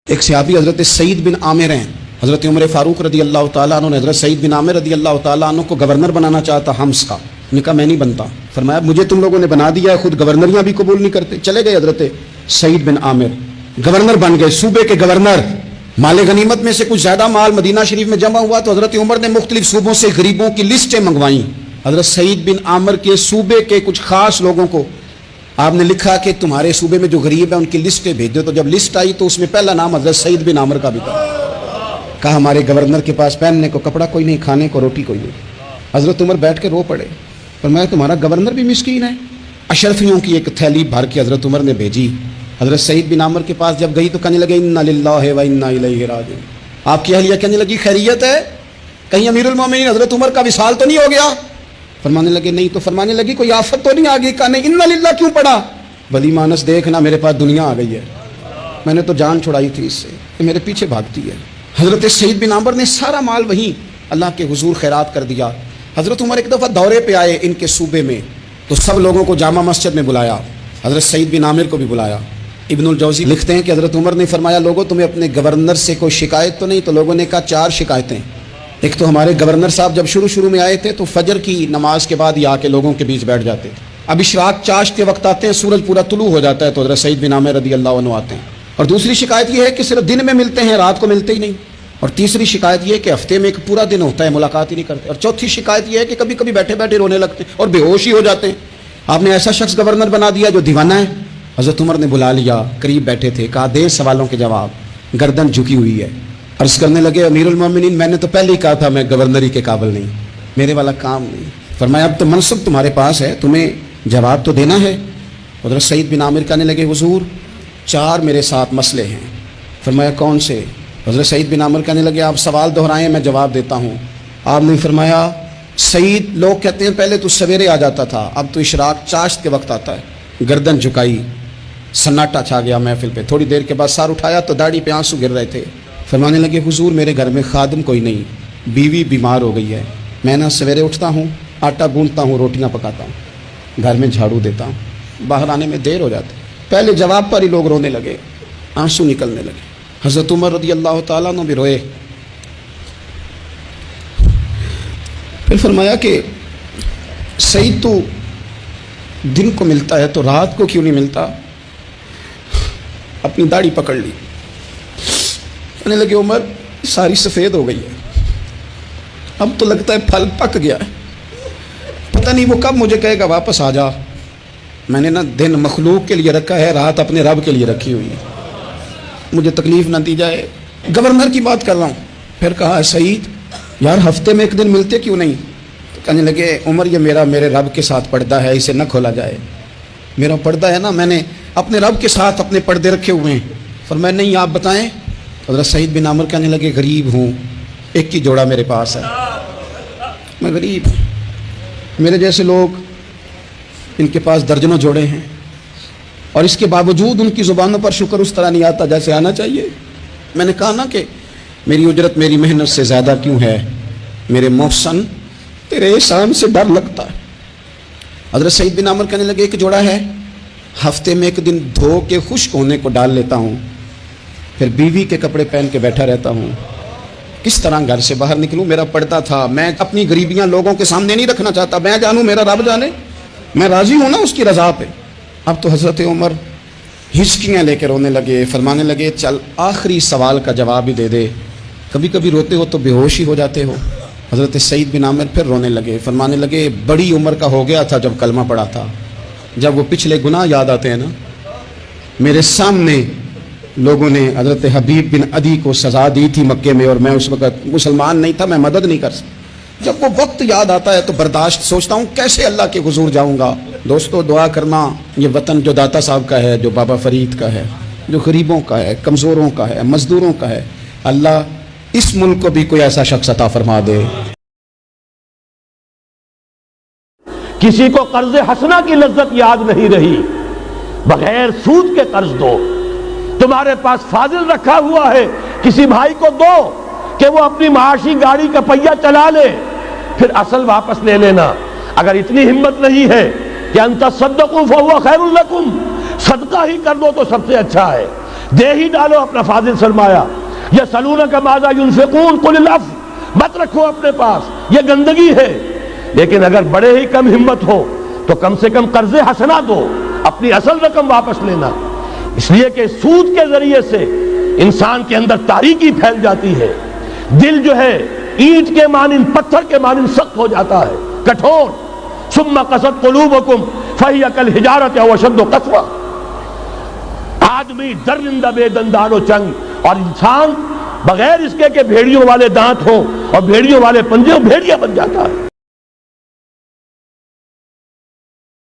ایک صحابی حضرت سعید بن عامر ہیں، حضرت عمر فاروق رضی اللہ تعالیٰ عنہ نے حضرت سعید بن عامر رضی اللہ تعالیٰ عنہ کو گورنر بنانا چاہتا حمص کا. نے کہا میں نہیں بنتا. فرمایا مجھے تم لوگوں نے بنا دیا ہے، خود گورنریاں بھی قبول نہیں کرتے. چلے گئے حضرت سعید بن عامر، گورنر بن گئے، صوبے کے گورنر. مال غنیمت میں سے کچھ زیادہ مال مدینہ شریف میں جمع ہوا تو حضرت عمر نے مختلف صوبوں سے غریبوں کی لسٹیں منگوائیں. حضرت سعید بن عامر کے صوبے کے کچھ خاص لوگوں کو آپ نے لکھا کہ تمہارے صوبے میں جو غریب ہیں ان کی لسٹیں بھیج دو. تو جب لسٹ آئی تو اس میں پہلا نام حضرت سعید بن عامر کا بھی تھا. کہا ہمارے گورنر کے پاس پہننے کو کپڑا کوئی نہیں، کھانے کو روٹی کوئی نہیں. حضرت عمر بیٹھ کے رو پڑے. فرمایا تمہارا گورنر بھی مسکین ہے. اشرفیوں کی ایک تھیلی بھر کے حضرت عمر نے بھیجی. حضرت سعید بن عامر کے پاس جب گئی تو کہنے لگے انا للہ و انا الیہ راجعون. آپ کی اہلیہ کہنے لگی خیریت ہے، کہیں امیر المومنین حضرت عمر کا وصال تو نہیں ہو گیا؟ فرمانے لگے نہیں. تو فرمانے لگی کوئی آفت تو نہیں آ گئی؟ کہا نہیں. انا للہ کیوں پڑھا؟ بلی مانس دیکھنا میرے پاس دنیا آ گئی ہے، میں نے تو جان چھڑائی تھی اس سے، کہ میرے پیچھے بھاگتی ہے. حضرت سعید بن عامر نے سارا مال وہیں اللہ کے حضور خیرات کر دیا. حضرت عمر ایک دفعہ دورے پہ آئے ان کے صوبے میں تو سب لوگوں کو جامع مسجد میں بلایا، حضرت سعید بن عامر کو بھی بلایا. ابن الجوزی لکھتے ہیں کہ حضرت عمر نے فرمایا لوگوں تمہیں اپنے گورنر سے کوئی شکایت تو نہیں؟ تو لوگوں نے کہا 4 شکایتیں. ایک تو ہمارے گورنر صاحب جب شروع میں آئے تھے تو فجر کی نماز کے بعد ہی آ کے لوگوں کے بیچ بیٹھ جاتے تھے. اب اشراق چاشت کے وقت آتے ہیں، سورج پورا طلوع ہو جاتا ہے تو حضرت سعید بن عامر رضی اللہ عنہ آتے ہیں. اور دوسری شکایت یہ ہے کہ صرف دن میں ملتے ہیں، رات کو ملتے ہی نہیں. اور تیسری شکایت یہ ہے کہ ہفتے میں ایک پورا دن ہوتا ہے ملاقات ہی نہیں کرتے. اور چوتھی شکایت یہ ہے کہ کبھی کبھی بیٹھے بیٹھے رونے لگتے ہیں اور بے ہوش ہی ہو جاتے ہیں. آپ نے ایسا شخص گورنر بنا دیا جو دیوانہ ہے. حضرت عمر نے بلا لیا، قریب بیٹھے تھے، کہا دے سوالوں کے جواب. گردن جھکی ہوئی ہے. عرض کرنے لگے امیر المومنین میں نے تو پہلے ہی کہا تھا میں گورنری کے قابل نہیں، میرے والا کام نہیں. فرمایا اب تو منصب تمہارے پاس ہے، تمہیں جواب تو دینا ہے. حضرت سعید بن عامر کہنے لگے حضور 4 میرے ساتھ مسئلے ہیں. فرمایا کون سے؟ حضرت سعید بن عامر کہنے لگے آپ سوال دہرائیں میں جواب دیتا ہوں. آپ نے فرمایا سعید لوگ کہتے ہیں پہلے تو سویرے آ جاتا تھا، اب تو اشراق چاشت کے وقت آتا ہے. گردن جھکائی، سناٹا چھا گیا محفل پہ. تھوڑی دیر کے بعد سار اٹھایا تو داڑھی پہ آنسو گر رہے تھے. فرمانے لگے حضور میرے گھر میں خادم کوئی نہیں، بیوی بیمار ہو گئی ہے. میں نہ سویرے اٹھتا ہوں، آٹا گوندتا ہوں، روٹیاں پکاتا ہوں، گھر میں جھاڑو دیتا ہوں، باہر آنے میں دیر ہو جاتی. پہلے جواب پر ہی لوگ رونے لگے، آنسو نکلنے لگے. حضرت عمر رضی اللہ تعالیٰ عنہ بھی روئے. پھر فرمایا کہ سعید تو دن کو ملتا ہے تو رات کو کیوں نہیں ملتا؟ اپنی داڑھی پکڑ لی. کہنے لگے عمر ساری سفید ہو گئی ہے، اب تو لگتا ہے پھل پک گیا ہے، پتہ نہیں وہ کب مجھے کہے گا واپس آ جا. میں نے نا دن مخلوق کے لیے رکھا ہے، رات اپنے رب کے لیے رکھی ہوئی ہے، مجھے تکلیف نہ دی جائے. گورنر کی بات کر رہا ہوں. پھر کہا سعید یار ہفتے میں ایک دن ملتے کیوں نہیں؟ تو کہنے لگے عمر یہ میرے رب کے ساتھ پردہ ہے، اسے نہ کھولا جائے. میرا پردہ ہے نا، میں نے اپنے رب کے ساتھ اپنے پردے رکھے ہوئے ہیں. فرمایا نہیں آپ بتائیں. حضرت سعید بن عامر کہنے لگے غریب ہوں، ایک ہی جوڑا میرے پاس ہے، میں غریب ہوں. میرے جیسے لوگ ان کے پاس درجنوں جوڑے ہیں اور اس کے باوجود ان کی زبانوں پر شکر اس طرح نہیں آتا جیسے آنا چاہیے. میں نے کہا نا کہ میری اجرت میری محنت سے زیادہ کیوں ہے؟ میرے محسن تیرے احسان سے ڈر لگتا ہے. حضرت سعید بن عامر کہنے لگے ایک جوڑا ہے، ہفتے میں ایک دن دھو کے خشک ہونے کو ڈال لیتا ہوں، پھر بیوی کے کپڑے پہن کے بیٹھا رہتا ہوں. کس طرح گھر سے باہر نکلوں؟ میرا پردہ تھا، میں اپنی غریبیاں لوگوں کے سامنے نہیں رکھنا چاہتا. میں جانوں میرا رب جانے، میں راضی ہوں نا اس کی رضا پہ. اب تو حضرت عمر ہچکیاں لے کے رونے لگے. فرمانے لگے چل آخری سوال کا جواب ہی دے دے، کبھی کبھی روتے ہو تو بے ہوش ہی ہو جاتے ہو. حضرت سعید بن عامر پھر رونے لگے. فرمانے لگے بڑی عمر کا ہو گیا تھا جب کلمہ پڑھا تھا، جب وہ پچھلے گناہ یاد آتے ہیں نا. میرے سامنے لوگوں نے حضرت حبیب بن عدی کو سزا دی تھی مکے میں اور میں اس وقت مسلمان نہیں تھا، میں مدد نہیں کر سکتا. جب وہ وقت یاد آتا ہے تو برداشت سوچتا ہوں کیسے اللہ کے حضور جاؤں گا. دوستو دعا کرنا، یہ وطن جو داتا صاحب کا ہے، جو بابا فرید کا ہے، جو غریبوں کا ہے، کمزوروں کا ہے، مزدوروں کا ہے، اللہ اس ملک کو بھی کوئی ایسا شخص عطا فرما دے. کسی کو قرض حسنہ کی لذت یاد نہیں رہی، بغیر سود کے قرض دو. تمہارے پاس فاضل رکھا ہوا ہے، کسی بھائی کو دو کہ وہ اپنی معاشی گاڑی کا پہیہ چلا لے، پھر اصل واپس لے لینا. اگر اتنی ہمت نہیں ہے کہ ان تصدقوا فهو خیر لکم، صدقہ ہی کر دو تو سب سے اچھا ہے. دے ہی ڈالو اپنا فاضل سرمایہ. یسألونک ماذا ينفقون قل العفو، مت رکھو اپنے پاس، یہ گندگی ہے. لیکن اگر بڑے ہی کم ہمت ہو تو کم سے کم قرض حسنہ دو، اپنی اصل رقم واپس لینا. اس لیے کہ سود کے ذریعے سے انسان کے اندر تاریکی پھیل جاتی ہے، دل جو ہے اینٹ کے مانند، پتھر کے مانند سخت ہو جاتا ہے، کٹھور. ثم قست قلوبکم فہی کالحجارۃ او اشد قسوۃ. آدمی درندہ بے دندان و چنگ، اور انسان بغیر اس کے کہ بھیڑیوں والے دانت ہوں اور بھیڑیوں والے پنجے ہوں، بھیڑیا بن جاتا ہے.